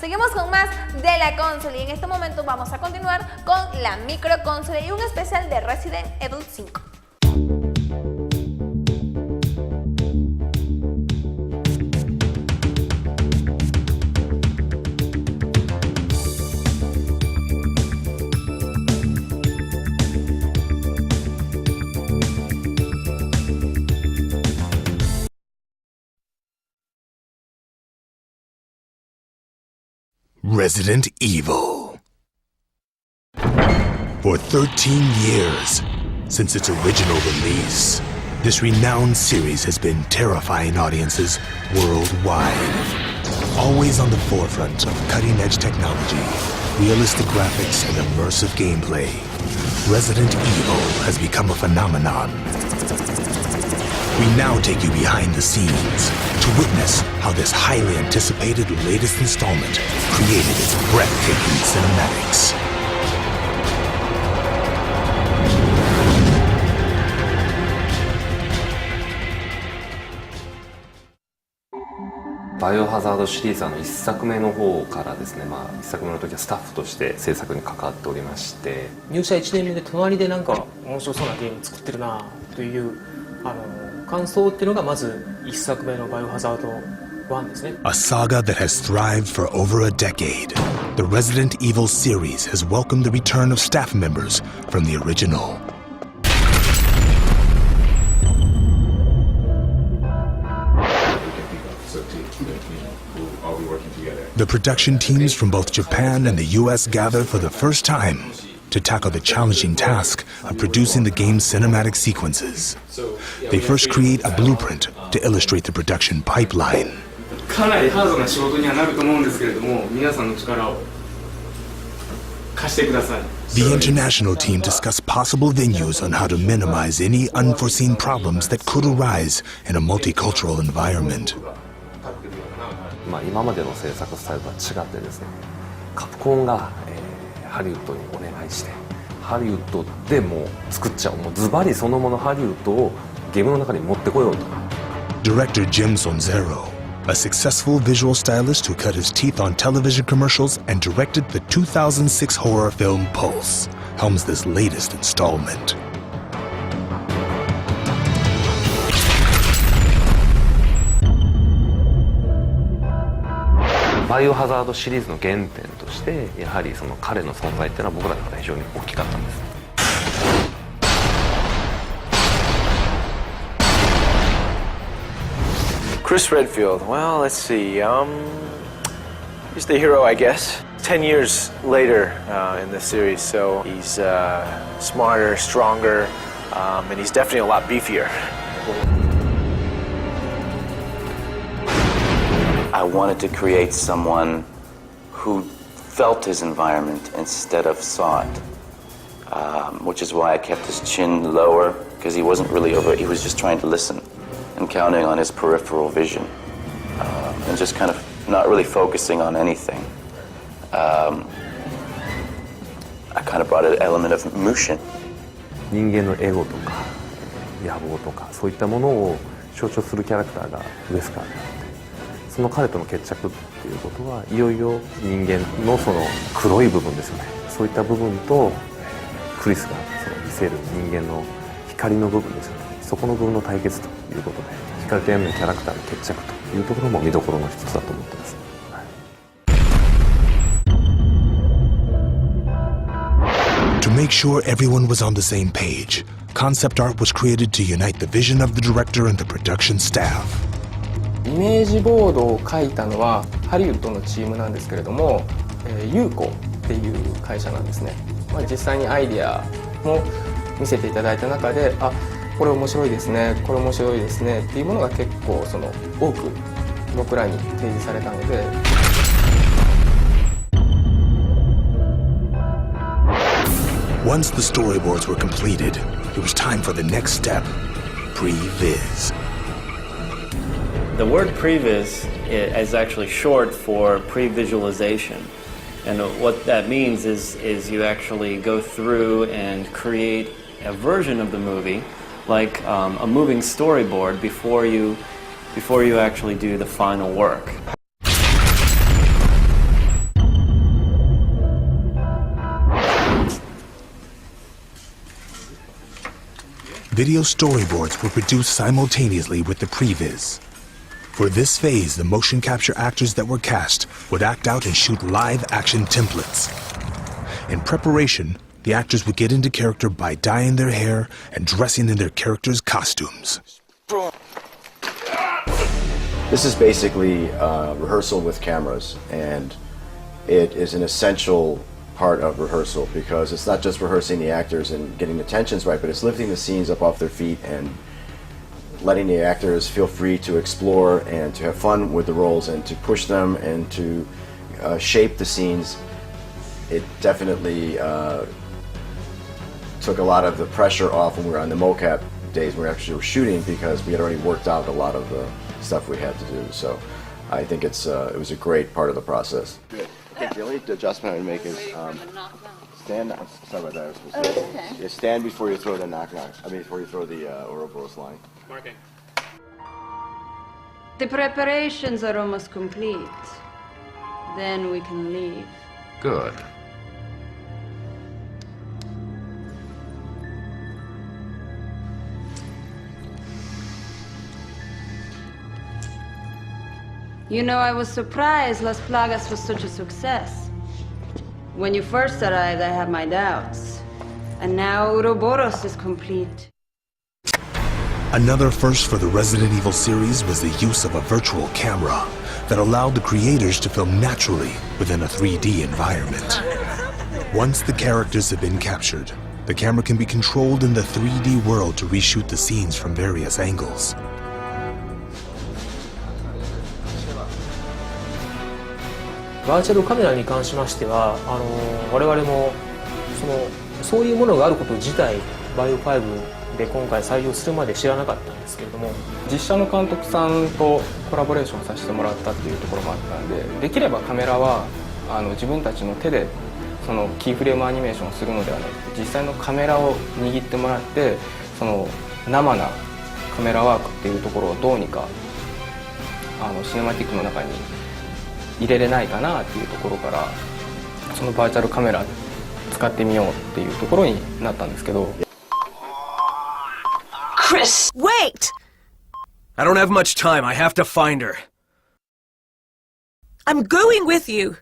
seguimos con más de la consola y en este momento vamos a continuar con la microconsola y un especial de Resident Evil 5. Resident Evil. For 13 years, since its original release, this renowned series has been terrifying audiences worldwide. Always on the forefront of cutting-edge technology, realistic graphics, and immersive gameplay, Resident Evil has become a phenomenon. We now take you behind the scenes to witness how this highly anticipated latest installment created its breathtaking cinematics.バイオハザードシリーズ1作目の方からですね、1作目の時はスタッフとして制作に関わっておりまして、入社1年目で隣でなんか面白そうなゲーム作ってるなという感想っていうのがまず1作目のバイオハザード1ですね。A saga that has thrived for over a decade, the Resident Evil series has welcomed the return of staff members from the original. The production teams from both Japan and the US gather for the first time to tackle the challenging task of producing the game's cinematic sequences. They first create a blueprint to illustrate the production pipeline. かなりハードな仕事にはなると思うんですけれども、皆さんの力を貸してください。 The international team discussed possible venues on how to minimize any unforeseen problems that could arise in a multicultural environment. 今までの制作スタイルとは違ってですね、カプコンが、ハリウッドにお願いして、ハリウッドでもう作っちゃおう、もうズバリそのものハリウッドをゲームの中に持ってこようと。Director Jim Sonzero, a successful visual stylist who cut his teeth on television commercials and directed the 2006 horror film Pulse, helms this latest installment. バイオハザードシリーズの原点としてやはりその彼の存在っていうのは僕らの中で非常に大きかったんです。Chris Redfield, well, let's see, he's the hero, I guess. 10 years later in the series, so he's smarter, stronger, and he's definitely a lot beefier. I wanted to create someone who felt his environment instead of saw it, which is why I kept his chin lower, because he wasn't really over it. He was just trying to listen and counting on his peripheral vision, and just kind of not really focusing on anything. I kind of brought an element of emotion. 人間のエゴとか野望とかそういったものを象徴するキャラクターがウェスカーであって、その彼との決着っていうことはいよいよ人間のその黒い部分ですよね。そういった部分とクリスがその見せる人間の光の部分ですよね。そこの部分の対決ということで、光と闇のキャラクターの決着というところも見どころの一つだと思ってます。To make sure everyone was on the same page, concept art was created to unite the vision of the director and the production staff. イメージボードを描いたのはハリウッドのチームなんですけれども、ユーコっていう会社なんですね。実際にアイデアも見せていただいた中で、これ面白いですね、これ面白いですねっていうものが結構多く僕らに提示されたので。Once the storyboards were completed, it was time for the next step, pre-viz. The word previs is actually short for pre-visualization. And what that means is you actually go through and create a version of the movie, like a moving storyboard, before you actually do the final work. video storyboards were produced simultaneously with the previs. For this phase, the motion capture actors that were cast would act out and shoot live action templates. In preparation, the actors would get into character by dyeing their hair and dressing in their characters' costumes. This is basically rehearsal with cameras, and it is an essential part of rehearsal because it's not just rehearsing the actors and getting the tensions right, but it's lifting the scenes up off their feet and letting the actors feel free to explore and to have fun with the roles and to push them and to shape the scenes. It definitely took a lot of the pressure off when we were on the mocap days when we actually were shooting because we had already worked out a lot of the stuff we had to do. So I think it was a great part of the process. Good. I think the only adjustment I would make is stand. Sorry about that. I was supposed to say. Yeah, stand before you throw the knock-knock. I mean, before you throw the Ouroboros line. Marking. The preparations are almost complete. Then we can leave. Good. You know, I was surprised Las Plagas was such a success. When you first arrived, I had my doubts. And now Ouroboros is complete. Another first for the Resident Evil series was the use of a virtual camera that allowed the creators to film naturally within a 3D environment. Once the characters have been captured, the camera can be controlled in the 3D world to reshoot the scenes from various angles. バーチャルカメラに関しましては我々もそういうものがあること自体バイオ5で今回採用するまで知らなかったんですけれども、実写の監督さんとコラボレーションさせてもらったっていうところもあったんで、できればカメラは自分たちの手でそのキーフレームアニメーションをするのではなくて、実際のカメラを握ってもらってその生なカメラワークっていうところをどうにかシネマティックの中に入れれないかなっていうところから、そのバーチャルカメラ使ってみようっていうところになったんですけど。 Chris, wait! I don't have much time. I have to find her. I'm going with you.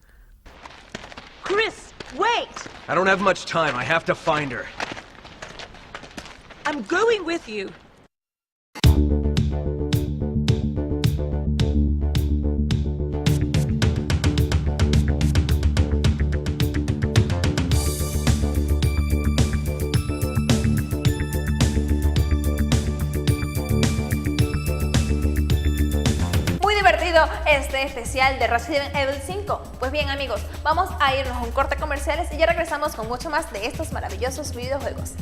Chris, wait! I don't have much time. I have to find her. I'm going with you. Este especial de Resident Evil 5. Pues bien amigos, vamos a irnos a un corte comerciales y ya regresamos con mucho más de estos maravillosos videojuegos.